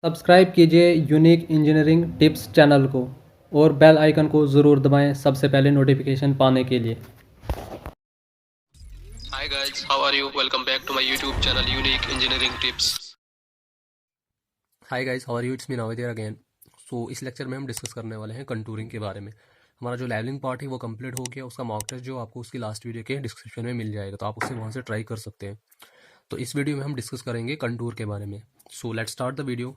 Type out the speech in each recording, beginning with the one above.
Subscribe कीजिए unique engineering tips channel को और बेल आइकन को ज़रूर दबाएं सबसे पहले नोटिफिकेशन पाने के लिए। Hi guys, how are you? Welcome back to my YouTube channel Unique Engineering Tips. Hi guys, how are you? It's me Navid again. So इस लेक्चर में हम डिस्कस करने वाले हैं कंटूरिंग के बारे में। हमारा जो लेवलिंग पार्ट है वो कंप्लीट हो गया। उसका मॉक टेस्ट जो आपको उसकी लास्ट वीडियो के डिस्क्रिप्शन में मिल जाएगा, तो आप उससे वहाँ से ट्राई कर सकते हैं। तो इस वीडियो में हम डिस्कस करेंगे कंटूर के बारे में। So let's start the video.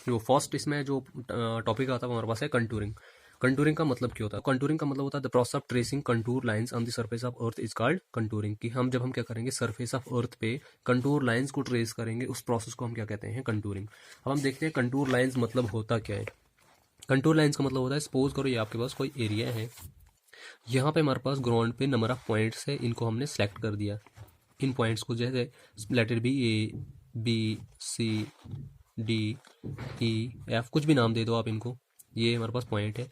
जो फर्स्ट इसमें जो टॉपिक आता है हमारे पास है कंटूरिंग। कंटूरिंग का मतलब क्या होता है? कंटूरिंग का मतलब होता है the process of tracing contour lines on the surface of earth is called contouring. कि हम क्या करेंगे, सरफेस ऑफ अर्थ पे कंटूर लाइंस को ट्रेस करेंगे, उस प्रोसेस को हम क्या कहते हैं, कंटूरिंग। अब हम देखते हैं कंटूर लाइंस मतलब होता क्या है। कंटूर लाइंस का मतलब होता है, सपोज करो ये आपके पास कोई एरिया है, यहाँ पे हमारे पास ग्राउंड पे नंबर ऑफ पॉइंट्स है, इनको हमने सेलेक्ट कर दिया। इन पॉइंट्स को जैसे letter B, A B C D E F, कुछ भी नाम दे दो आप इनको, ये हमारे पास पॉइंट है।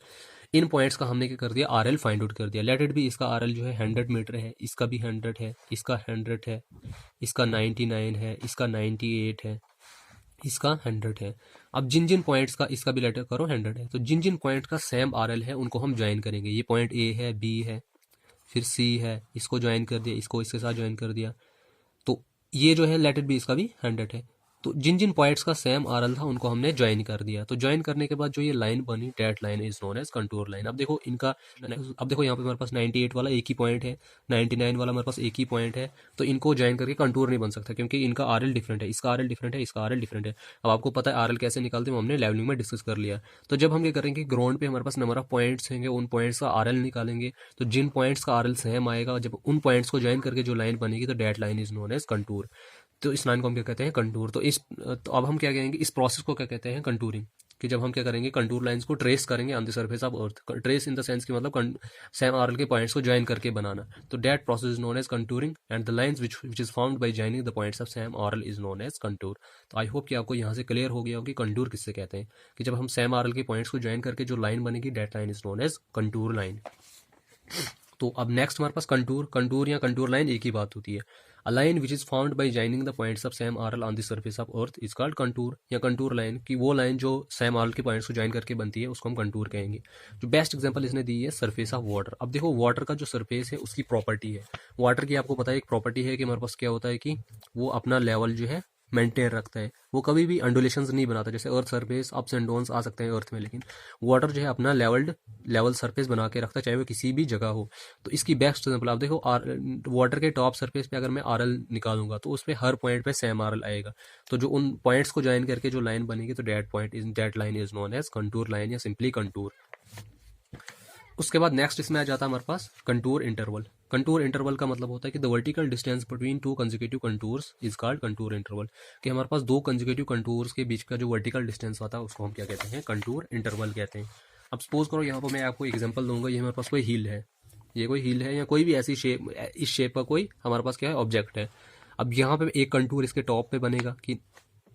इन पॉइंट्स का हमने क्या कर दिया, आर एल फाइंड आउट कर दिया। लेट इट भी, इसका आर एल जो है 100 मीटर है, इसका भी 100 है, इसका 100 है, इसका 99 है, इसका 98 है, इसका 100 है। अब जिन जिन पॉइंट्स का इसका भी लेटर करो 100 है, तो जिन जिन पॉइंट का सेम आर एल है उनको हम ज्वाइन करेंगे। ये पॉइंट ए है, बी है, फिर सी है, इसको ज्वाइन कर दिया, इसको इसके साथ ज्वाइन कर दिया। तो ये जो है लेटर बी, इसका भी 100 है। तो जिन जिन पॉइंट्स का सेम आरएल था उनको हमने ज्वाइन कर दिया। तो ज्वाइन करने के बाद जो ये लाइन बनी, that line is known as contour line. अब देखो इनका, अब देखो यहाँ पे हमारे पास 98 वाला एक ही पॉइंट है, 99 वाला हमारे पास एक ही पॉइंट है, तो इनको ज्वाइन करके कंटूर नहीं बन सकता क्योंकि इनका आरएल डिफरेंट है, इसका आरएल डिफरेंट है, इसका आरएल डिफरेंट है। अब आपको पता है आरएल कैसे निकालते हैं, हमने लेवलिंग में डिस्कस कर लिया। तो जब हम ये करेंगे, ग्राउंड पे हमारे पास नंबर ऑफ पॉइंट्स होंगे, उन पॉइंट्स का आरएल निकालेंगे। तो जिन पॉइंट्स का आरएल सेम आएगा, जब उन पॉइंट्स को ज्वाइन करके जो लाइन बनेगी, तो that line is known as contour. तो इस लाइन को हम क्या कहते हैं, कंटूर। तो अब हम क्या कहेंगे, इस प्रोसेस को क्या कहते हैं, कंटूरिंग। कि जब हम क्या करेंगे, कंटूर लाइंस को ट्रेस करेंगे on the surface of earth. Trace in the sense की मतलब सेम आरएल के पॉइंट्स को ज्वाइन करके बनाना। तो that process is known as contouring and the lines which is formed by joining the points of same RL is known as contour. तो I hope कि आपको यहाँ से क्लियर हो गया हो कि कंटूर किससे कहते हैं। कि जब हम सेम आरएल के पॉइंट्स को ज्वाइन करके जो लाइन बनेगी, that line is known as contour line. तो अब नेक्स्ट हमारे पास कंटूर या कंटूर लाइन एक ही बात होती है। A line which is found by joining the points of same RL on the surface of earth is called contour या कंटूर लाइन। की वो लाइन जो सेम आरएल के पॉइंट्स को ज्वाइन करके बनती है, उसको हम कंटूर कहेंगे। जो बेस्ट एग्जांपल इसने दी है, सरफेस ऑफ वाटर। अब देखो वाटर का जो सरफेस है उसकी प्रॉपर्टी है, वाटर की आपको पता है एक प्रॉपर्टी है कि हमारे पास क्या होता है कि वो अपना लेवल जो है मेंटेन रखता है, वो कभी भी अंडुलेशंस नहीं बनाता। जैसे earth surface ups and downs आ सकते हैं अर्थ में, लेकिन वाटर जो है अपना लेवल सरफेस बना के रखता है, चाहे वो किसी भी जगह हो। तो इसकी बेस्ट एग्जांपल आप देखो, वाटर के टॉप सरफेस पे अगर मैं आरएल निकालूंगा तो उस पर हर पॉइंट पे सेम आरएल आएगा। तो जो उन पॉइंट्स को ज्वाइन करके जो लाइन बनेगी, तो that line is known as contour line या सिंपली कंटूर। उसके बाद नेक्स्ट इसमें आ जाता है हमारे पास कंटूर इंटरवल। कंटूर इंटरवल का मतलब होता है कि the vertical distance between two consecutive contours is called contour interval. कि हमारे पास दो कंसेक्यूटिव कंटूर्स के बीच का जो वर्टिकल डिस्टेंस होता है उसको हम क्या कहते हैं, कंटूर इंटरवल कहते हैं। अब सपोज करो यहाँ पर मैं आपको एग्जांपल दूंगा, ये हमारे पास कोई हिल है, ये कोई हिल है या कोई भी ऐसी शेप, इस शेप का कोई हमारे पास क्या है, ऑब्जेक्ट है। अब यहाँ पे एक कंटूर इसके टॉप पे बनेगा कि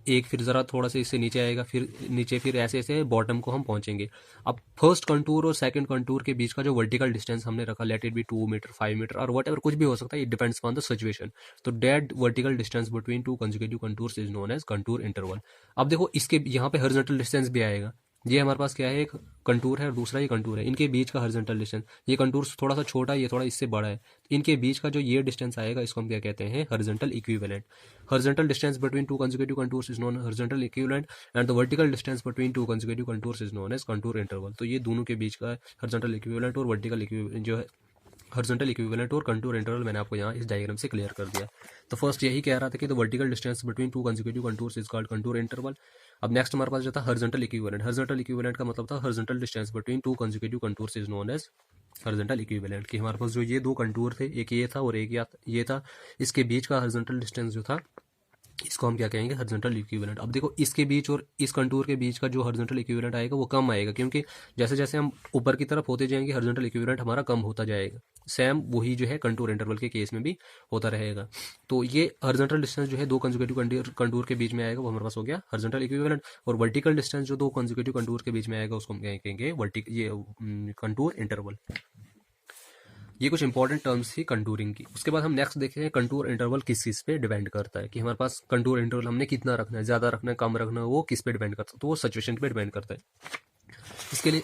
एक, फिर ज़रा थोड़ा सा इससे नीचे आएगा, फिर नीचे, फिर ऐसे ऐसे बॉटम को हम पहुंचेंगे। अब फर्स्ट कंटूर और सेकंड कंटूर के बीच का जो वर्टिकल डिस्टेंस हमने रखा, let it be 2 meter 5 meter और वट एवर, कुछ भी हो सकता है, it depends on the situation. तो that vertical distance between two consecutive contours is known as contour interval. अब देखो इसके यहाँ पे हॉरिजॉन्टल डिस्टेंस भी आएगा। ये हमारे पास क्या है, एक कंटूर है और दूसरा ये कंटूर है, इनके बीच का हॉरिजॉन्टल डिस्टेंस, ये कंटूर थोड़ा सा छोटा है, ये थोड़ा इससे बड़ा है, इनके बीच का जो ये डिस्टेंस आएगा इसको हम क्या कहते हैं, horizontal equivalent. Horizontal distance between two consecutive contours is known as horizontal equivalent and the vertical distance between two consecutive contours is known as contour interval। तो ये दोनों के बीच का horizontal equivalent और vertical equivalent जो है, हॉरिजॉन्टल इक्विवेलेंट और कंटूर इंटरवल मैंने आपको यहाँ इस डायग्राम से क्लियर कर दिया। तो फर्स्ट यही कह रहा था कि the vertical distance between two consecutive contours is called contour interval. अब नेक्स्ट हमारे पास जो था हॉरिजॉन्टल इक्विवेलेंट। हॉरिजॉन्टल इक्विवेलेंट का मतलब था horizontal distance between two consecutive contours is known as horizontal equivalent. कि हमारे पास जो ये दो कंटूर थे, एक ये था और एक ये था, इसके बीच का हॉरिजॉन्टल डिस्टेंस जो था इसको हम क्या कहेंगे, हॉरिजॉन्टल इक्विवेलेंट। अब देखो इसके बीच और इस कंटूर के बीच का जो हॉरिजॉन्टल इक्विवेलेंट आएगा वो कम आएगा, क्योंकि जैसे जैसे हम ऊपर की तरफ होते जाएंगे हॉरिजॉन्टल इक्विवेलेंट हमारा कम होता जाएगा। सेम वही जो है कंटूर इंटरवल के केस में भी होता रहेगा। तो ये हॉरिजॉन्टल डिस्टेंस जो है दो कंसेक्यूटिव कंटूर के बीच में आएगा, वो हमारे पास हो गया हॉरिजॉन्टल इक्विवेलेंट। और वर्टिकल डिस्टेंस जो दो कंसेक्यूटिव कंटूर के बीच में आएगा उसको हम कहेंगे कंटूर इंटरवल। ये कुछ इंपॉर्टेंट टर्म्स थी कंटूरिंग की। उसके बाद हम नेक्स्ट देखते हैं कंटूर इंटरवल किस चीज़ पे डिपेंड करता है, कि हमारे पास कंटूर इंटरवल हमने कितना रखना है, ज़्यादा रखना है, कम रखना है, वो किस पे डिपेंड करता है, तो वो सिचुएशन पे डिपेंड करता है।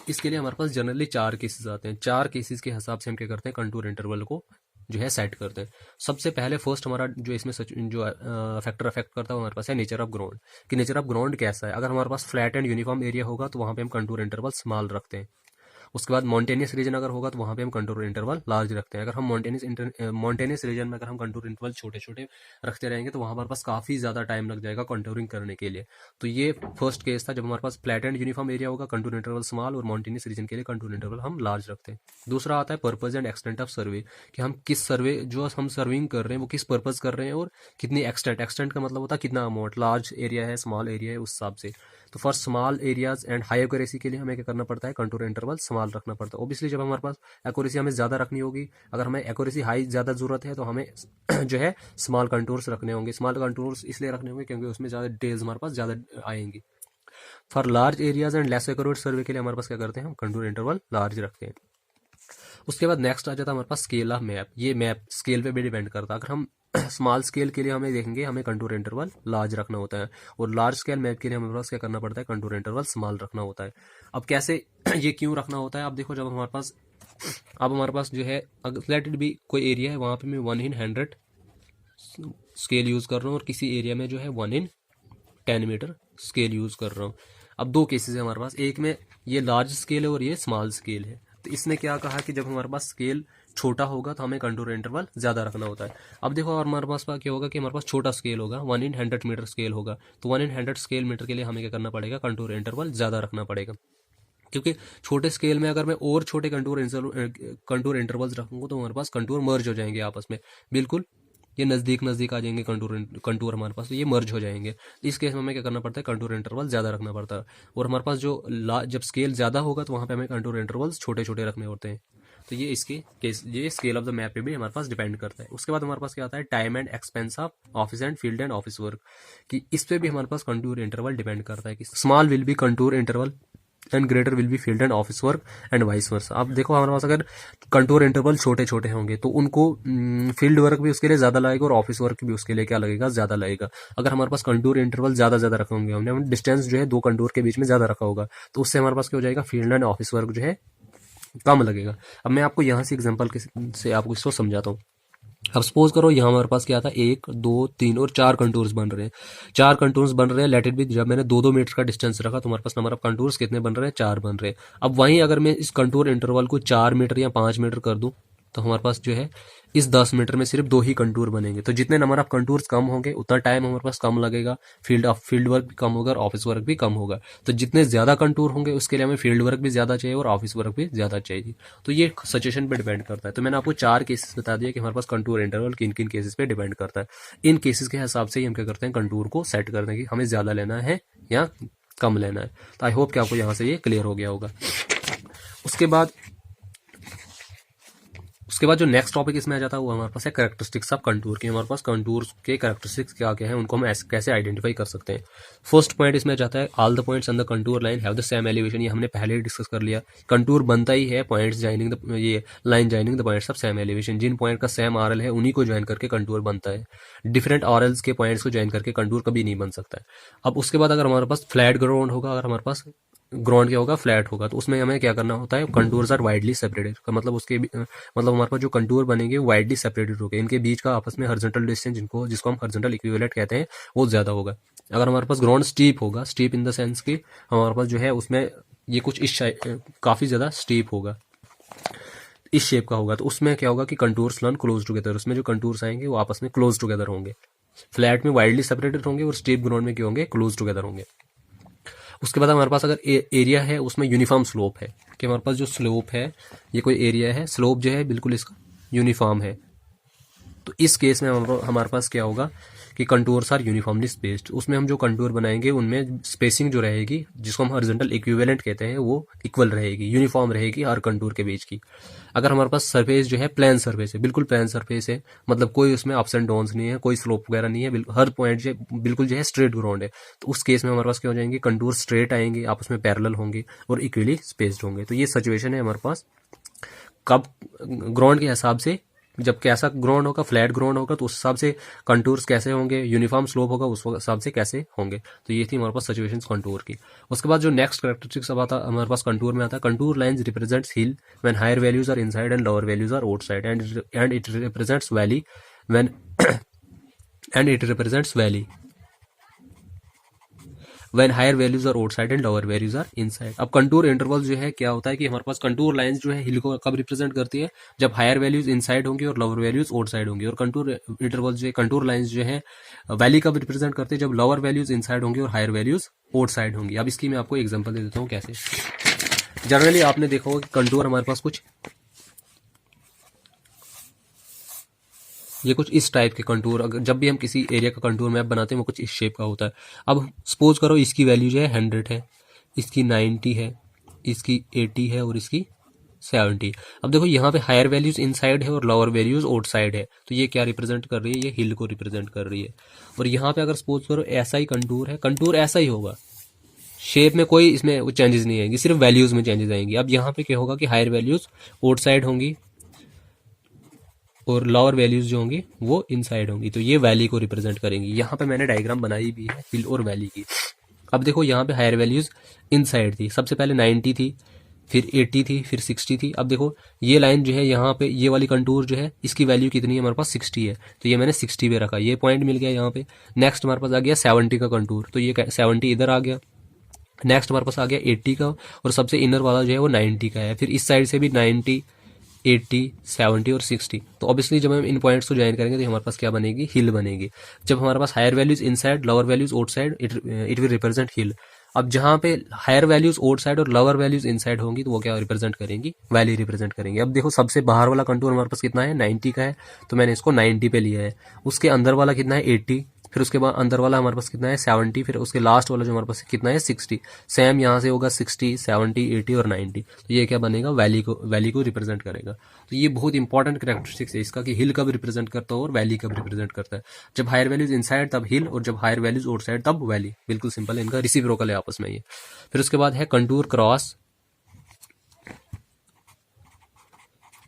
इसके लिए हमारे पास जनरली 4 केसेस आते हैं। 4 केसेस के हिसाब से हम क्या करते हैं, कंटूर इंटरवल को जो है सेट करते हैं। सबसे पहले फर्स्ट हमारा जो इसमें जो फैक्टर अफेक्ट करता है हमारे पास है नेचर ऑफ ग्राउंड, कि नेचर ऑफ ग्राउंड कैसा है। अगर हमारे पास फ्लैट एंड यूनिफॉर्म एरिया होगा तो वहाँ पे हम कंटूर इंटरवल स्मॉल रखते हैं। उसके बाद मॉन्टेनियस रीजन अगर होगा तो वहाँ पे हम कंटूर इंटरवल लार्ज रखते हैं। अगर हम मॉन्टेनियस रीजन में अगर हम कंटूर इंटरवल छोटे छोटे रखते रहेंगे तो वहाँ हमारे पास काफ़ी ज़्यादा टाइम लग जाएगा कंटूरिंग करने के लिए। तो ये फर्स्ट केस था जब हमारे पास फ्लैट एंड यूनिफॉर्म एरिया होगा, कंटूर इंटरवल स्मॉल, और मॉन्टेनियस रीजन के लिए कंटूर इंटरवल हम लार्ज रखते हैं। दूसरा आता है पर्पज एंड एक्सटेंट ऑफ सर्वे, कि हम किस सर्वे जो हम सर्विंग कर रहे हैं वो किस पर्पज कर रहे हैं और कितनी एक्सटेंट। एक्सटेंट का मतलब होता है कितना अमाउंट, लार्ज एरिया है, स्मॉल एरिया है, उस हिसाब से। तो for small areas and high accuracy के लिए हमें क्या करना पड़ता है, कंटूर इंटरवल स्मॉल रखना पड़ता है। ऑब्वियसली जब हमारे पास एक्यूरेसी हमें ज़्यादा रखनी होगी, अगर हमें एक्यूरेसी हाई ज़्यादा ज़रूरत है तो हमें जो है स्मॉल कंटूर्स रखने होंगे। स्मॉल कंटूर्स इसलिए रखने होंगे क्योंकि उसमें ज़्यादा डिटेल्स हमारे पास ज़्यादा आएंगी। For large areas and less accurate survey के लिए हमारे पास क्या करते हैं, हम कंटूर इंटरवल लार्ज रखते हैं। उसके बाद नेक्स्ट आ जाता है हमारे पास स्केल ऑफ मैप। ये मैप स्केल पे भी डिपेंड करता है। अगर हम स्मॉल स्केल के लिए हमें देखेंगे, हमें कंटूर इंटरवल लार्ज रखना होता है, और लार्ज स्केल मैप के लिए हमारे पास क्या करना पड़ता है, कंटूर इंटरवल स्मॉल रखना होता है। अब कैसे ये क्यों रखना होता है, अब देखो, जब हमारे पास जो है, लेट इट बी कोई एरिया है, वहाँ पे मैं 1/100 स्केल यूज़ कर रहा हूँ, और किसी एरिया में जो है 1/10 मीटर स्केल यूज़ कर रहा हूँ। अब दो केसेस है हमारे पास, एक में ये लार्ज स्केल है और ये स्मॉल स्केल है। तो इसने क्या कहा कि जब हमारे पास स्केल छोटा होगा तो हमें कंटूर इंटरवल ज़्यादा रखना होता है। अब देखो, और हमारे पास क्या होगा कि हमारे पास छोटा स्केल होगा, 1/100 मीटर स्केल होगा, तो 1/100 स्केल मीटर के लिए हमें क्या करना पड़ेगा, कंटूर इंटरवल ज़्यादा रखना पड़ेगा। क्योंकि छोटे स्केल में अगर मैं और छोटे कंटूर इंटरवल्स रखूंगा तो हमारे पास कंटूर मर्ज हो जाएंगे आपस में, बिल्कुल ये नज़दीक नज़दीक आ जाएंगे कंटूर हमारे पास, तो ये मर्ज हो जाएंगे। इस केस में हमें क्या करना पड़ता है, कंटूर इंटरवल ज़्यादा रखना पड़ता है। और हमारे पास जब स्केल ज़्यादा होगा तो वहाँ पे हमें कंटूर इंटरवल्स छोटे छोटे रखने होते हैं। तो ये ये स्केल ऑफ द मैप पे भी हमारे पास डिपेंड करता है। उसके बाद हमारे पास क्या आता है, time and expense of office and field and office work, कि इस पे भी हमारे पास कंटूर इंटरवल डिपेंड करता है, कि small will be contour interval and greater will be field and office work and vice versa. अब देखो, हमारे पास अगर कंटूर इंटरवल छोटे छोटे होंगे तो उनको फील्ड वर्क भी उसके लिए ज़्यादा लगेगा और ऑफिस वर्क भी उसके लिए क्या लगेगा, ज़्यादा लगेगा। अगर हमारे पास कंटूर इंटरवल ज़्यादा रखे होंगे, हमने डिस्टेंस जो है दो कंटूर के बीच में ज़्यादा रखा होगा, तो उससे हमारे पास क्या हो जाएगा, फील्ड एंड ऑफिस वर्क जो है कम लगेगा। अब मैं आपको यहाँ से एग्जाम्पल से आपको इसको समझाता हूँ। अब सपोज करो यहाँ हमारे पास क्या था, 1 2 3 और 4 कंटूर्स बन रहे हैं। 4 कंटूर्स बन रहे हैं, लेट इट बी, जब मैंने 2-2 मीटर का डिस्टेंस रखा तो हमारे पास नंबर ऑफ कंटूर्स कितने बन रहे हैं, 4 बन रहे हैं। अब वहीं अगर मैं इस कंटूर इंटरवल को 4 मीटर या 5 मीटर कर दूं तो हमारे पास जो है इस 10 मीटर में सिर्फ 2 ही कंटूर बनेंगे। तो जितने नंबर ऑफ कंटूर्स कम होंगे उतना टाइम हमारे पास कम लगेगा, फील्ड वर्क भी कम होगा और ऑफिस वर्क भी कम होगा। तो जितने ज़्यादा कंटूर होंगे उसके लिए हमें फील्ड वर्क भी ज़्यादा चाहिए और ऑफिस वर्क भी ज़्यादा चाहिए। तो ये सिचुएशन पे डिपेंड करता है। तो मैंने आपको 4 केसेस बता दिए कि हमारे पास कंटूर इंटरवल किन किन केसेस पे डिपेंड करता है। इन केसेस के हिसाब से ही हम क्या करते हैं, कंटूर को सेट करते हैं कि हमें ज़्यादा लेना है या कम लेना है। तो आई होप कि आपको यहाँ से ये क्लियर हो गया होगा। उसके बाद जो नेक्स्ट टॉपिक इसमें आ जाता है वो हमारे पास है कैरेक्टरिस्टिक्स ऑफ कंटूर, की हमारे पास कंटूर के कैरेक्टरिस्टिक्स क्या क्या है, उनको हम कैसे आइडेंटिफाई कर सकते हैं। फर्स्ट पॉइंट इसमें जाता है, all the points on the contour line have the same elevation. ये हमने पहले ही डिस्कस कर लिया। कंटूर बनता ही है पॉइंट्स ज्वाइनिंग द, ये line joining the points of same elevation. जिन पॉइंट का सेम आरएल है उन्हीं को ज्वाइन करके कंटूर बनता है। डिफरेंट आरएल्स के पॉइंट्स को ज्वाइन करके कंटूर कभी नहीं बन सकता है। अब उसके बाद अगर हमारे पास फ्लैट ग्राउंड होगा, अगर हमारे पास ग्राउंड क्या होगा, फ्लैट होगा, तो उसमें हमें क्या करना होता है, कंटूर्स आर वाइडली सेपरेटेड का मतलब मतलब हमारे पास जो कंटूर बनेंगे वाइडली सेपरेटेड होंगे। इनके बीच का आपस में हॉरिजॉन्टल डिस्टेंस जिसको हम हॉरिजॉन्टल इक्विवेलेंट कहते हैं वो ज़्यादा होगा। अगर हमारे पास ग्राउंड स्टीप होगा, स्टीप इन द सेंस कि हमारे पास जो है उसमें ये कुछ इस काफ़ी ज़्यादा स्टीप होगा, इस शेप का होगा, तो उसमें क्या होगा कि कंटूर्स लर्न क्लोज टुगेदर। उसमें जो कंटूर्स आएंगे वो आपस में क्लोज टुगेदर होंगे। फ्लैट में वाइडली सेपरेटेड होंगे और स्टीप ग्राउंड में क्या होंगे, क्लोज टुगेदर होंगे। उसके बाद हमारे पास अगर एरिया है उसमें यूनिफॉर्म स्लोप है, कि हमारे पास जो स्लोप है, ये कोई एरिया है, स्लोप जो है बिल्कुल इसका यूनिफॉर्म है, तो इस केस में हमारे पास क्या होगा कि कंटूर्स आर यूनिफॉर्मली स्पेस्ड। उसमें हम जो कंटूर बनाएंगे उनमें स्पेसिंग जो रहेगी, जिसको हम हॉरिजॉन्टल इक्विवेलेंट कहते हैं, वो इक्वल रहेगी, यूनिफॉर्म रहेगी हर कंटूर के बीच की। अगर हमारे पास सरफेस जो है प्लेन सरफेस है, बिल्कुल प्लेन सरफेस है, मतलब कोई उसमें अप्स एंड डाउन्स नहीं है, कोई स्लोप वगैरह नहीं है, हर पॉइंट जो बिल्कुल जो है स्ट्रेट ग्राउंड है, तो उस केस में हमारे पास क्या हो जाएंगे, कंटूर स्ट्रेट आएंगे, आपस में पैरेलल होंगे और इक्वली स्पेस्ड होंगे। तो ये सिचुएशन है हमारे पास कब ग्राउंड के हिसाब से, जब कैसा ग्राउंड होगा, फ्लैट ग्राउंड होगा तो उस हिसाब से कंटूर्स कैसे होंगे, यूनिफॉर्म स्लोप होगा उस हिसाब से कैसे होंगे। तो ये थी हमारे पास सिचुएशंस कंटूर की। उसके बाद जो नेक्स्ट कैरेक्टरिस्टिक्स अब आता हमारे पास कंटूर में आता है, contour lines represents hill when higher values are inside and lower values are outside and it represents valley when and it represents valley when higher values are outside and lower values are inside. अब contour interval जो है क्या होता है कि हमारे पास contour lines जो है हिल को कब रिप्रेजेंट करती है, जब हायर वैल्यूज इनसाइड होंगी और लोअर वैल्यूज आउटसाइड होंगी। और कंटूर इंटरवल जो है, कंटूर लाइंस जो है वैली कब रिप्रेजेंट करती है, जब लोअर वैल्यूज इनसाइड होंगी और हायर वैल्यूज आउटसाइड होंगी। अब इसकी मैं आपको एग्जांपल दे देता हूँ कैसे। जनरली आपने देखा होगा कि कंटूर हमारे पास कुछ ये कुछ इस टाइप के कंटूर, अगर जब भी हम किसी एरिया का कंटूर मैप बनाते हैं वो कुछ इस शेप का होता है। अब सपोज करो इसकी वैल्यू जो है 100 है, इसकी 90 है, इसकी 80 है और इसकी 70। अब देखो यहाँ पे हायर वैल्यूज इनसाइड है और लोअर वैल्यूज आउटसाइड है, तो ये क्या रिप्रेजेंट कर रही है, ये हिल को रिप्रेजेंट कर रही है। और यहाँ पे अगर सपोज करो ऐसा ही कंटूर है, कंटूर ऐसा ही होगा, शेप में कोई इसमें चेंजेस नहीं आएंगी, सिर्फ वैल्यूज में चेंजेस आएंगी। अब यहाँ पे क्या होगा कि हायर वैल्यूज आउटसाइड होंगी और लोअर वैल्यूज जो होंगी वो इनसाइड होंगी, तो ये वैली को रिप्रेजेंट करेंगी। यहाँ पे मैंने डायग्राम बनाई भी है हिल और वैली की। अब देखो यहाँ पे हायर वैल्यूज इनसाइड थी, सबसे पहले 90 थी, फिर 80 थी, फिर 60 थी। अब देखो ये लाइन जो है यहाँ पे, ये वाली कंटूर जो है इसकी वैल्यू कितनी है, हमारे पास 60 है, तो ये मैंने 60 पे रखा, ये पॉइंट मिल गया यहाँ पे। नेक्स्ट हमारे पास आ गया 70 का कंटूर, तो ये 70 इधर आ गया। नेक्स्ट हमारे पास आ गया 80 का, और सबसे इनर वाला जो है वो 90 का है। फिर इस साइड से भी 90, 80, 70 और 60। तो ऑब्वियसली जब हम इन पॉइंट्स को ज्वाइन करेंगे तो हमारे पास क्या बनेगी, हिल बनेगी। जब हमारे पास higher values inside, lower values outside, it will represent hill. अब जहां पे हायर वैल्यूज आउटसाइड और लोअर वैल्यूज इनसाइड होंगी तो वो क्या रिप्रेजेंट करेंगी, वैली रिप्रेजेंट करेंगे। अब देखो सबसे बाहर वाला कंटूर हमारे पास कितना है, 90 का है, तो मैंने इसको 90 पे लिया है। उसके अंदर वाला कितना है, 80, फिर उसके बाद अंदर वाला हमारे पास कितना है, 70, फिर उसके लास्ट वाला जो हमारे पास कितना है, 60। सेम यहाँ से होगा 60, 70, 80 और 90, तो ये क्या बनेगा, वैली को रिप्रेजेंट करेगा। तो ये बहुत इंपॉर्टेंट कैरेक्टरिस्टिक्स है इसका कि हिल कब रिप्रेजेंट करता है और वैली कब रिप्रेजेंट करता है। जब हायर वैल्यूज इनसाइड तब हिल, और जब हायर वैल्यूज आउटसाइड तब वैली। बिल्कुल सिंपल है, इनका रिसिप्रोकल है आपस में ये। फिर उसके बाद है कंटूर क्रॉस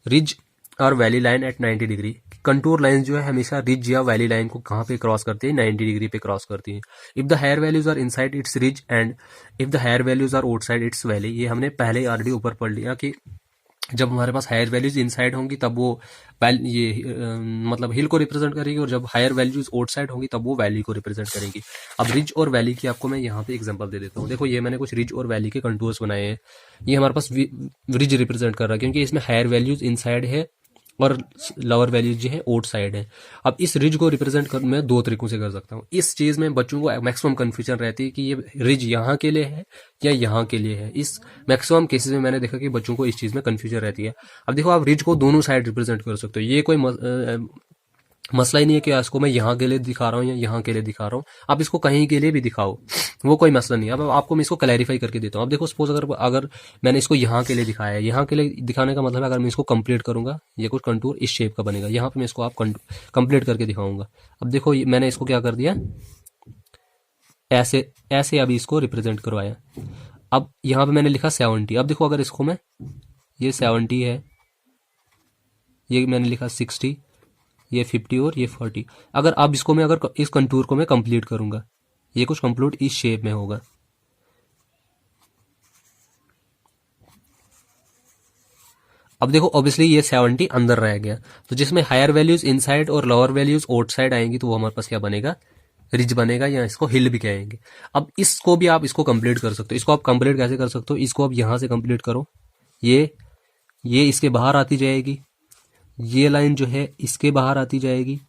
रिज और valley line at 90 degree. Contour line जो है हमेशा रिज या वैली लाइन को कहाँ पे क्रॉस करती है, 90 डिग्री पे क्रॉस करती है। If the higher values are inside it's ridge and if the higher values are outside it's valley. ये हमने पहले ऑलरेडी ऊपर पढ़ लिया कि जब हमारे पास हायर वैल्यूज इनसाइड होंगी तब वो मतलब हिल को रिप्रेजेंट करेगी, और जब हायर वैल्यूज आउटसाइड होंगी तब वो वैली को रिप्रेजेंट करेंगी। अब रिज और वैली की आपको मैं यहाँ पे एग्जांपल दे देता हूँ। देखो ये मैंने कुछ रिज और वैली के कंटूर्स बनाए हैं। ये हमारे पास रिज रिप्रेजेंट कर रहा है क्योंकि इसमें हायर वैल्यूज इनसाइड है और लोअर वैल्यूज जो है आउटसाइड है। अब इस रिज को रिप्रेजेंट कर मैं दो तरीकों से कर सकता हूँ। इस चीज में बच्चों को मैक्सिमम कंफ्यूजन रहती है कि ये रिज यहाँ के लिए है या यहाँ के लिए है। इस मैक्सिमम केसेस में मैंने देखा कि बच्चों को इस चीज में कंफ्यूजन रहती है। अब देखो आप रिज को दोनों साइड रिप्रेजेंट कर सकते हो, ये कोई मसला ही नहीं है कि इसको मैं यहाँ के लिए दिखा रहा हूँ या यहाँ के लिए दिखा रहा हूँ। आप इसको कहीं के लिए भी दिखाओ, वो कोई मसला नहीं है। अब आपको मैं इसको क्लैरिफाई करके देता हूँ। अब देखो सपोज अगर मैंने इसको यहाँ के लिए दिखाया है, यहाँ के लिए दिखाने का मतलब है अगर मैं इसको कंप्लीट करूंगा ये कुछ कंटूर इस शेप का बनेगा। यहाँ पे मैं इसको आप कंप्लीट करके दिखाऊंगा। अब देखो मैंने इसको क्या कर दिया, ऐसे ऐसे अभी इसको रिप्रेजेंट करवाया। अब यहाँ पे मैंने लिखा 70। अब देखो अगर इसको मैं, ये 70 है, ये मैंने लिखा 60, ये 50 और ये 40। अगर अब इसको मैं अगर इस कंटूर को मैं कंप्लीट करूंगा, ये कुछ कंप्लीट इस शेप में होगा। अब देखो ऑब्वियसली ये 70 अंदर रह गया, तो जिसमें हायर वैल्यूज इनसाइड और लोअर वैल्यूज आउटसाइड आएंगी तो वो हमारे पास क्या बनेगा, रिज बनेगा, या इसको हिल भी कहेंगे। अब इसको भी आप इसको कंप्लीट कर सकते हो। इसको आप कंप्लीट कैसे कर सकते हो, इसको आप यहां से कंप्लीट करो, ये इसके बाहर आती जाएगी, ये लाइन जो है इसके बाहर आती जाएगी,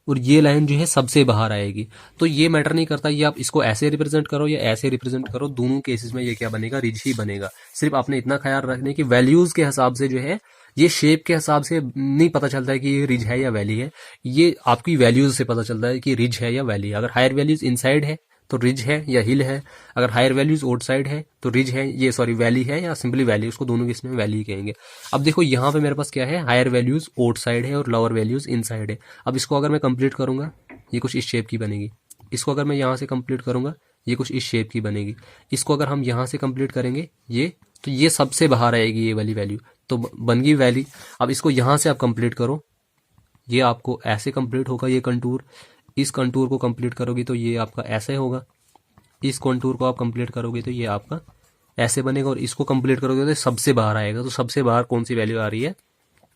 और ये लाइन जो है सबसे बाहर आएगी। तो ये मैटर नहीं करता ये आप इसको ऐसे रिप्रेजेंट करो या ऐसे रिप्रेजेंट करो, दोनों केसेस में ये क्या बनेगा, रिज ही बनेगा। सिर्फ आपने इतना ख्याल रखने कि वैल्यूज के हिसाब से जो है, ये शेप के हिसाब से नहीं पता चलता है कि ये रिज है या वैली है, ये आपकी वैल्यूज से पता चलता है कि रिज है या वैली है। अगर हायर वैल्यूज इनसाइड है तो रिज है या हिल है, अगर हायर वैल्यूज आउटसाइड है तो रिज है, ये सॉरी वैली है या सिंपली वैली, उसको दोनों केस में वैली कहेंगे। अब देखो यहाँ पे मेरे पास क्या है, हायर वैल्यूज आउटसाइड है और लोअर वैल्यूज इनसाइड है। अब इसको अगर मैं कंप्लीट करूंगा ये कुछ इस शेप की बनेगी। इसको अगर मैं यहाँ से कंप्लीट करूंगा ये कुछ इस शेप की बनेगी। इसको अगर हम यहाँ से कंप्लीट करेंगे ये तो ये सबसे बाहर आएगी ये वाली वैल्यू, तो बन गई वैली। अब इसको यहाँ से आप कंप्लीट करो, ये आपको ऐसे कंप्लीट होगा ये कंटूर। इस कंटूर को कंप्लीट करोगे तो ये आपका ऐसे होगा, इस कंटूर को आप कंप्लीट करोगे तो ये आपका ऐसे बनेगा, और इसको कंप्लीट करोगे तो सबसे बाहर आएगा। तो सबसे बाहर कौन सी वैल्यू आ रही है?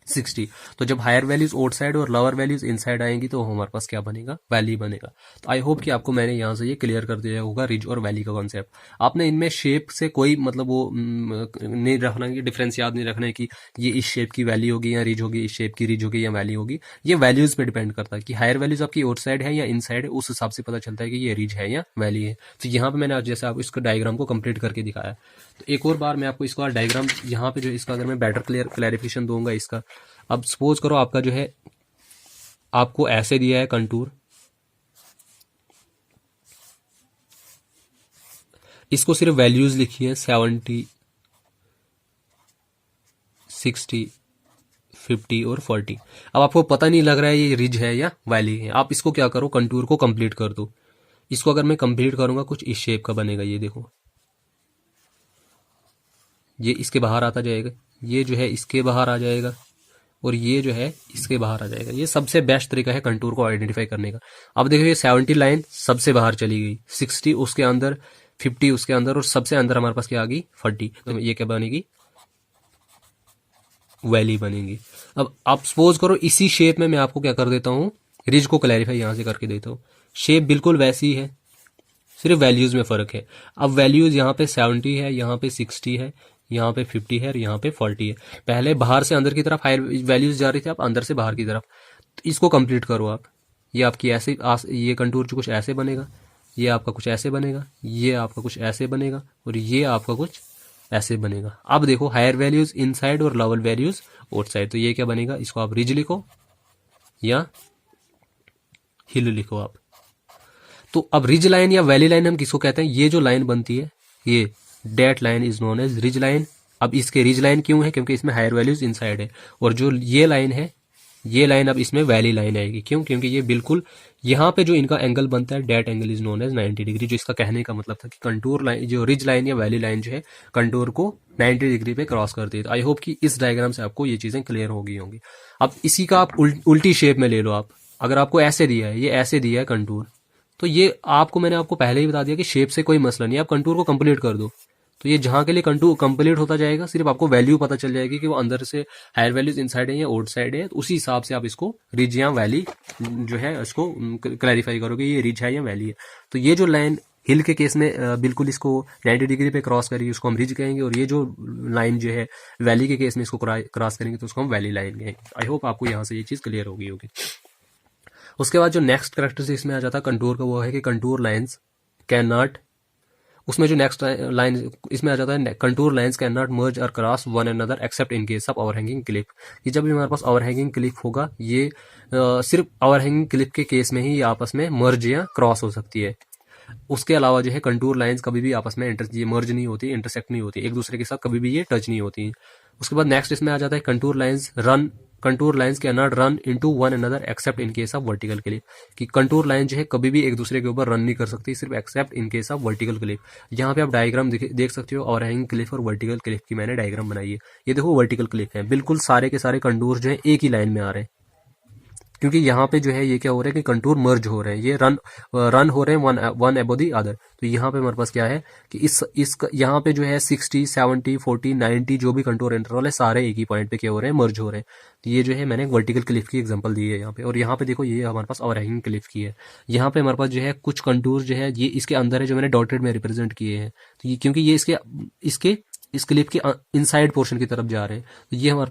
60। तो जब हायर वैल्यूज आउटसाइड और लोअर वैल्यूज इनसाइड आएंगी तो हमारे पास क्या बनेगा? वैली बनेगा। तो आई होप कि आपको मैंने यहाँ से ये क्लियर कर दिया होगा रिज और वैली का कॉन्सेप्ट। आपने इनमें शेप से कोई मतलब वो नहीं रखना है, डिफरेंस याद नहीं रखना है कि ये इस शेप की वैली होगी या रिज होगी, इस शेप की रिज होगी या वैली होगी। ये वैल्यूज पे डिपेंड करता है कि हायर वैल्यूज आपकी आउटसाइड है या इनसाइड है, उस हिसाब से पता चलता है कि ये रिज है या वैली है। तो यहाँ पे मैंने आज जैसे आप इसको डायग्राम को कंप्लीट करके दिखाया, तो एक और बार मैं आपको इसका डायग्राम यहाँ पे जो इसका अगर मैं बेटर क्लैरिफिकेशन दूंगा इसका। अब सपोज करो आपका जो है आपको ऐसे दिया है कंटूर, इसको सिर्फ वैल्यूज लिखी है 70, 60, 50 और 40। अब आपको पता नहीं लग रहा है ये रिज है या वैली है। आप इसको क्या करो, कंटूर को कंप्लीट कर दो। इसको अगर मैं कंप्लीट करूंगा कुछ इस शेप का बनेगा, ये देखो ये इसके बाहर आता जाएगा, ये जो है इसके बाहर आ जाएगा, और ये जो है इसके बाहर आ जाएगा। ये सबसे बेस्ट तरीका है कंटूर को आइडेंटिफाई करने का। अब देखो ये 70 लाइन सबसे बाहर चली गई, 60 उसके अंदर, 50 उसके अंदर, और सबसे अंदर हमारे पास क्या आ गई? 40। तो ये क्या बनेगी? वैली बनेगी। अब आप सपोज करो इसी शेप में मैं आपको क्या कर देता हूँ, रिज को क्लैरिफाई यहां से करके देता हूँ। शेप बिल्कुल वैसी है, सिर्फ वैल्यूज में फर्क है। अब वैल्यूज यहाँ पे 70 है, यहाँ पे 60 है, यहाँ पे 50 है और यहाँ पे 40 है। पहले बाहर से अंदर की तरफ हायर वैल्यूज जा रही थी, अब अंदर से बाहर की तरफ। तो इसको कंप्लीट करो आप। ये आपकी ऐसे ये कंटूर जो कुछ ऐसे बनेगा, ये आपका कुछ ऐसे बनेगा, ये आपका कुछ ऐसे बनेगा, और ये आपका कुछ ऐसे बनेगा। अब देखो हायर वैल्यूज इनसाइड और लोअर वैल्यूज आउटसाइड। तो ये क्या बनेगा? इसको आप रिज लिखो या हिल लिखो आप। तो अब रिज लाइन या वैली लाइन हम किसको कहते हैं? ये जो लाइन बनती है ये that line is known as ridge line. अब इसके रिज लाइन क्यों है? क्योंकि इसमें हायर वैल्यूज इनसाइड है। और जो ये लाइन है, ये लाइन अब इसमें वैली लाइन आएगी। क्यों? क्योंकि ये बिल्कुल यहाँ पे जो इनका एंगल बनता है that angle is known as 90 degree. जो इसका कहने का मतलब था कि कंटूर लाइन, जो रिज लाइन या वैली लाइन जो है कंटूर को 90 डिग्री पे क्रॉस करती है। तो आई होप कि इस डायग्राम से आपको ये चीजें क्लियर हो गई होंगी। अब इसी का आप उल्टी शेप में ले लो आप। अगर आपको ऐसे दिया है, ये ऐसे दिया है कंटूर, तो ये आपको मैंने आपको पहले ही बता दिया कि शेप से कोई मसला नहीं है, आप कंटूर को कंप्लीट कर दो। तो ये जहां के लिए कंटूर कंप्लीट होता जाएगा, सिर्फ आपको वैल्यू पता चल जाएगी कि वो अंदर से हायर वैल्यूज इनसाइड है या आउटसाइड है। तो उसी हिसाब से आप इसको रिज या वैली जो है इसको क्लैरिफाई करोगे, ये रिज है या वैली है। तो ये जो लाइन हिल के केस में बिल्कुल इसको 90 डिग्री पे क्रॉस करेगी, उसको हम रिज कहेंगे। और ये जो लाइन जो है वैली के केस में इसको क्रॉस करेंगे तो उसको हम वैली लाइन कहेंगे। आई होप आपको यहाँ से ये चीज क्लियर हो गई होगी। उसके बाद जो नेक्स्ट कैरेक्टरिस्टिक इसमें आ जाता है कंटूर का, वो है कि कंटूर लाइंस कैन नॉट, उसमें जो नेक्स्ट लाइन इसमें आ जाता है, कंटूर लाइंस कैन नॉट मर्ज और cross one another accept in case of overhanging Cliff. ये जब भी हमारे पास ओवरहैंगिंग क्लिफ होगा, ये सिर्फ ओवरहैंगिंग क्लिफ के केस में ही ये आपस में मर्ज या क्रॉस हो सकती है। उसके अलावा जो है कंटूर लाइंस कभी भी आपस में ये मर्ज नहीं होती, इंटरसेक्ट नहीं होती, एक दूसरे के साथ कभी भी ये टच नहीं होती। उसके बाद नेक्स्ट इसमें आ जाता है contour lines can not run into one another accept in case of vertical Cliff. कि कंटूर लाइन जो है कभी भी एक दूसरे के ऊपर रन नहीं कर सकती, सिर्फ accept in case of vertical Cliff. यहाँ पे आप डायग्राम देख सकते हो, ओवरहैंगिंग क्लिफ और वर्टिकल क्लिफ की मैंने डायग्राम बनाई है। ये देखो वर्टिकल क्लिफ है, बिल्कुल सारे के सारे कंटूर जो है एक ही लाइन में आ रहे हैं, क्योंकि यहाँ पे जो है ये क्या हो रहा है कि कंटूर मर्ज हो रहे हैं, ये रन हो रहे हैं वन अबव द अदर। तो यहाँ पे हमारे पास क्या है कि इस यहाँ पे जो है 60, 70, 40, 90 जो भी कंटूर इंटरवल है सारे एक ही पॉइंट पे क्या हो रहे हैं? मर्ज हो रहे हैं। तो ये जो है मैंने वर्टिकल क्लिफ की एग्जांपल दी है यहाँ पे। और यहाँ पे देखो ये हमारे पास ओवरहैंगिंग क्लिफ की है। यहाँ पे हमारे पास जो है कुछ कंटूर जो है ये इसके अंदर है, जो मैंने डॉटेड में रिप्रेजेंट किए हैं। तो ये क्योंकि ये इसके इस क्लिप के इनसाइड पोर्शन की तरफ जा रहे हैं, तो ये हमारे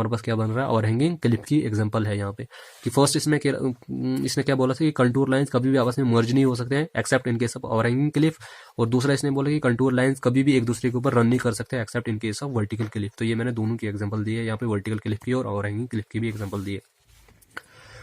पास क्या बन रहा है? ओवरहैंगिंग क्लिप की एग्जांपल है यहाँ पे। कि फर्स्ट इसने क्या बोला था कि कंटूर लाइंस कभी भी आपस में मर्ज नहीं हो सकते हैं accept in case of overhanging clip. और दूसरा इसने बोला कि कंटूर लाइंस कभी भी एक दूसरे के ऊपर रन नहीं कर सकते accept in case of vertical clip. तो ये मैंने दोनों की एग्जांपल दी है यहाँ पे, वर्टिकल क्लिप की और ओवरहैंगिंग क्लिप की भी एग्जांपल दी है।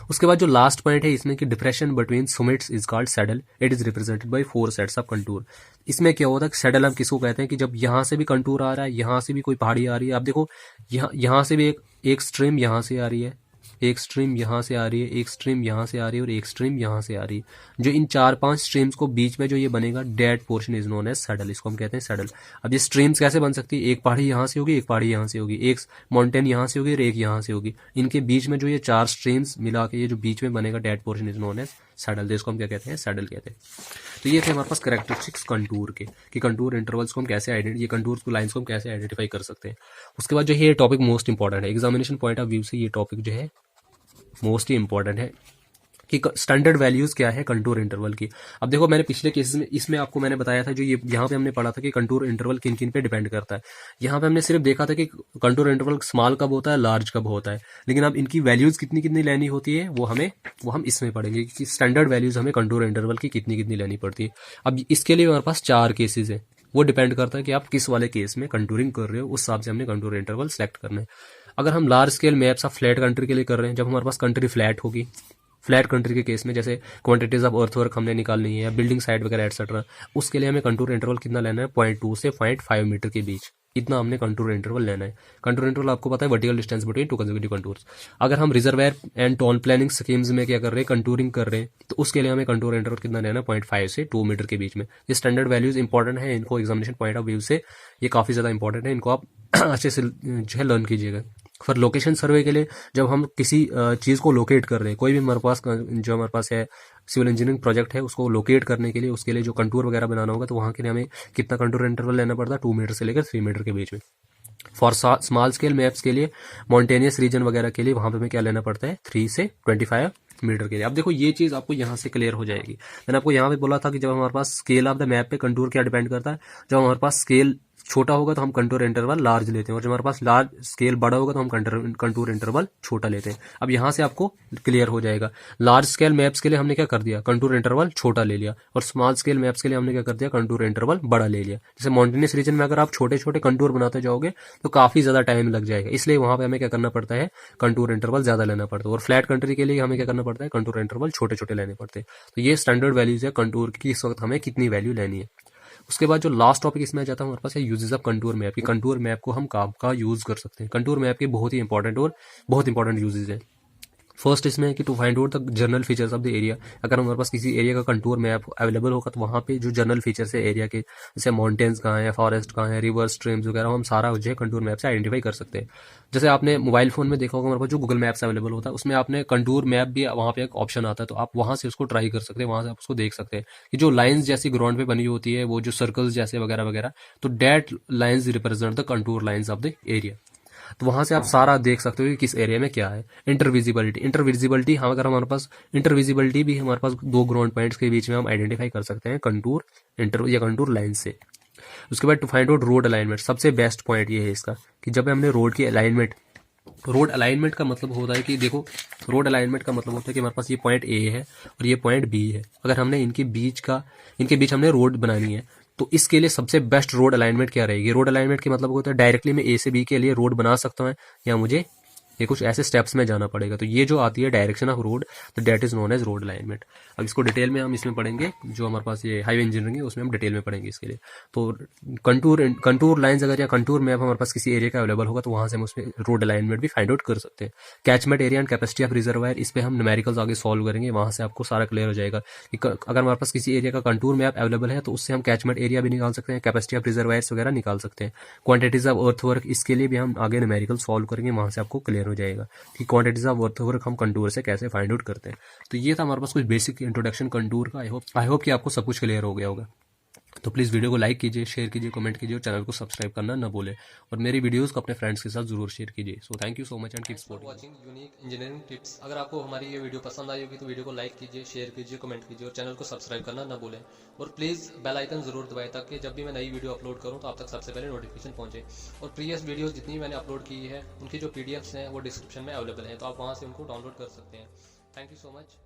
उसके बाद जो लास्ट पॉइंट है इसमें कि depression between summits is called saddle, it is represented by 4 sets of contour. इसमें क्या होता है कि सैडल हम किसको कहते हैं कि जब यहाँ से भी कंटूर आ रहा है, यहाँ से भी कोई पहाड़ी आ रही है। आप देखो यहाँ से भी एक स्ट्रीम यहाँ से आ रही है, एक स्ट्रीम यहाँ से आ रही है, एक स्ट्रीम यहाँ से आ रही है और एक स्ट्रीम यहाँ से आ रही है। जो इन 4-5 स्ट्रीम्स को बीच में जो ये बनेगा that portion is known as saddle, इसको हम कहते हैं सैडल। अब ये स्ट्रीम्स कैसे बन सकती है, एक पहाड़ी यहाँ से होगी, एक पहाड़ी यहाँ से होगी, एक माउंटेन यहाँ से होगी और एक यहाँ से होगी। इनके बीच में जो ये 4 स्ट्रीम्स मिला के ये जो बीच में बनेगा that portion is known as saddle, जिसको हम क्या कहते हैं, सैडल कहते हैं। तो ये थे हमारे पास कैरेक्टरिस्टिक्स कंटूर के, कि कंटूर इंटरवल्स को हम कैसे ये कंटूर को लाइंस को हम कैसे आइडेंटिफाई कर सकते हैं। उसके बाद जो है ये टॉपिक मोस्ट इंपॉर्टेंट है, एग्जामिनेशन पॉइंट ऑफ व्यू से ये टॉपिक जो है मोस्ट ही इंपॉर्टेंट है कि स्टैंडर्ड वैल्यूज क्या है कंटूर इंटरवल की। अब देखो मैंने पिछले केसेस में इसमें आपको मैंने बताया था, जो ये यहाँ पे हमने पढ़ा था कि कंटूर इंटरवल किन किन पे डिपेंड करता है। यहाँ पे हमने सिर्फ देखा था कि कंटूर इंटरवल स्मॉल कब होता है, लार्ज कब होता है, लेकिन अब इनकी वैल्यूज कितनी कितनी लेनी होती है वो हम इसमें पढ़ेंगे कि स्टैंडर्ड वैल्यूज हमें कंटूर इंटरवल की कितनी कितनी लेनी पड़ती है। अब इसके लिए हमारे पास 4 केसेज है, वो डिपेंड करता है कि आप किस वाले केस में कंटूरिंग कर रहे हो, उस हिसाब से हमने कंटूर इंटरवल सेलेक्ट करना है। अगर हम large scale maps of flat country के लिए कर रहे हैं, जब हमारे पास कंट्री फ्लैट होगी, फ्लैट कंट्री के केस में जैसे क्वांटिटीज ऑफ अर्थवर्क हमने निकालनी है या बिल्डिंग साइट वगैरह एटसेट्रा, उसके लिए हमें कंटूर इंटरवल कितना लेना है, 0.2 से 0.5 मीटर के बीच, इतना हमने कंटूर इंटरवल लेना है। कंटूर इंटरवल आपको पता है vertical distance between 2 consecutive contours. अगर हम reservoir and town planning schemes में क्या कर रहे हैं, कंटूरिंग कर रहे हैं, तो उसके लिए हमें कंटूर इंटरवल कितना लेना है, 0.5 से 2 मीटर के बीच में। ये स्टैंडर्ड वैल्यूज इंपॉर्टेंट है, इनको एग्जामिनेशन पॉइंट ऑफ व्यू से ये काफी ज्यादा इंपॉर्टेंट है, इनको आप अच्छे से जो है लर्न कीजिएगा। फॉर लोकेशन सर्वे के लिए जब हम किसी चीज़ को लोकेट कर रहे हैं, कोई भी हमारे पास है सिविल इंजीनियरिंग प्रोजेक्ट है, उसको लोकेट करने के लिए उसके लिए जो कंटूर वगैरह बनाना होगा, तो वहाँ के लिए हमें कितना कंटूर इंटरवल लेना पड़ता है, 2 मीटर से लेकर 3 मीटर के बीच में। फॉर स्मॉल स्केल मैप्स के लिए, माउंटेनियस रीजन वगैरह के लिए वहाँ पे हमें क्या लेना पड़ता है, 3 से 25 मीटर के लिए। अब देखो ये चीज़ आपको यहाँ से क्लियर हो जाएगी। मैंने आपको यहाँ पे बोला था कि जब हमारे पास स्केल ऑफ द मैप पे कंटूर क्या डिपेंड करता है, जब हमारे पास स्केल छोटा होगा तो हम कंटूर इंटरवल लार्ज लेते हैं, और जब हमारे पास लार्ज स्केल बड़ा होगा तो हम कंटूर इंटरवल छोटा लेते हैं। अब यहाँ से आपको क्लियर हो जाएगा। लार्ज स्केल मैप्स के लिए हमने क्या कर दिया, कंटूर इंटरवल छोटा ले लिया, और स्मॉल स्केल मैप्स के लिए हमने क्या कर दिया, कंटूर इंटरवल बड़ा ले लिया। जैसे माउंटेनियस रीजन में अगर आप छोटे छोटे कंटूर बनाते जाओगे तो काफी ज्यादा टाइम लग जाएगा, इसलिए वहां पे हमें क्या करना पड़ता है, कंटूर इंटरवल ज्यादा लेना पड़ता है। और फ्लैट कंट्री के लिए हमें क्या करना पड़ता है, कंटूर इंटरवल छोटे छोटे लेने पड़ते हैं। तो ये स्टैंडर्ड वैल्यूज है कंटूर की, इस वक्त हमें कितनी वैल्यू लेनी है। उसके बाद जो लास्ट टॉपिक इसमें आ जाता है हमारे पास है यूजेस ऑफ कंटूर मैप, की कंटूर मैप को हम काम का यूज कर सकते हैं। कंटूर मैप के बहुत ही इंपॉर्टेंट यूजेस हैं। फर्स्ट इसमें है कि to find out the general features of the area. अगर हमारे पास किसी एरिया का कंटूर मैप अवेलेबल होगा तो वहाँ पे जो जनरल फीचर्स है एरिया के, जैसे माउंटेन्स कहाँ है, फॉरेस्ट कहाँ है, रिवर स्ट्रीम्स वगैरह, हम सारा जो है कंटूर मैप से आइडेंटिफाई कर सकते हैं। जैसे आपने मोबाइल फोन में देखा होगा हमारे पास जो गूगल मैप्स अवेलेबल होता है, उसमें आपने कंटूर मैप भी वहाँ पे एक ऑप्शन आता है, तो आप वहाँ से उसको ट्राई कर सकते हैं, वहाँ से आप उसको देख सकते हैं कि जो लाइन्स जैसी ग्राउंड पे बनी होती है, वो जो सर्कल्स जैसे वगैरह वगैरह, तो that lines represent the contour lines of the area. तो वहां से आप सारा देख सकते हो कि किस एरिया में क्या है। इंटरविजिबिलिटी हम अगर हमारे पास इंटरविजिबिलिटी भी हमारे पास 2 ग्राउंड पॉइंट्स के बीच में हम आइडेंटिफाई कर सकते हैं कंटूर या कंटूर लाइन से। उसके बाद to find out road alignment, सबसे बेस्ट पॉइंट ये है इसका कि जब हमने रोड अलाइनमेंट का मतलब होता है कि देखो, रोड अलाइनमेंट का मतलब होता है कि हमारे पास ये पॉइंट ए है और ये पॉइंट बी है, अगर हमने इनके बीच हमने रोड बनानी है, तो इसके लिए सबसे बेस्ट रोड अलाइनमेंट क्या रहेगी। रोड अलाइनमेंट के मतलब होता है डायरेक्टली मैं ए से बी के लिए रोड बना सकता हूँ या मुझे ये कुछ ऐसे स्टेप्स में जाना पड़ेगा। तो ये जो आती है डायरेक्शन ऑफ रोड, तो that is known as road alignment. अब इसको डिटेल में हम इसमें पढ़ेंगे, जो हमारे पास ये हाईवे इंजीनियरिंग है उसमें हम डिटेल में पढ़ेंगे इसके लिए। तो कंटूर लाइंस अगर या कंटूर मैप हमारे पास किसी एरिया का अवेलेबल होगा तो वहां से हम उसमें रोड अलाइनमेंट भी फाइंड आउट कर सकते हैं। Catchment area and capacity of reservoir, इस पे हम न्यूमेरिकल्स आगे सॉल्व करेंगे, वहां से आपको सारा क्लियर हो जाएगा कि अगर हमारे पास किसी एरिया का कंटूर मैप अवेलेबल है तो उससे हम कैचमेंट एरिया भी निकाल सकते हैं, कैपेसिटी ऑफ रिजर्वायर्स वगैरह निकाल सकते हैं। क्वांटिटीज ऑफ अर्थवर्क, इसके लिए भी हम आगे न्यूमेरिकल सॉल्व करेंगे, वहां से आपको क्लियर हो जाएगा कि क्वांटिटीज ऑफ अर्थवर्क हम कंटूर से कैसे फाइंड आउट करते हैं। तो ये था हमारे पास कुछ बेसिक इंट्रोडक्शन कंटूर का। आई होप कि आपको सब कुछ क्लियर हो गया होगा। तो प्लीज़ वीडियो को लाइक कीजिए, शेयर कीजिए, कमेंट कीजिए और चैनल को सब्सक्राइब करना न भूलें, और मेरी वीडियोस को अपने फ्रेंड्स के साथ जरूर शेयर कीजिए। So thank you so much and keep supporting watching unique engineering tips. अगर आपको हमारी ये वीडियो पसंद आई होगी तो वीडियो को लाइक कीजिए, शेयर कीजिए, कमेंट कीजिए और चैनल को सब्सक्राइब करना न भूलें। और प्लीज़ बेल आइकन जरूर दबाएं ताकि जब भी मैं नई वीडियो अपलोड करूँ तो आप तक सबसे पहले नोटिफिकेशन पहुंचे। और प्रीवियस वीडियोस जितनी मैंने अपलोड की है उनकी जो PDFs हैं वो डिस्क्रिप्शन में अवेलेबल हैं, तो आप वहाँ से उनको डाउनलोड कर सकते हैं। Thank you so much.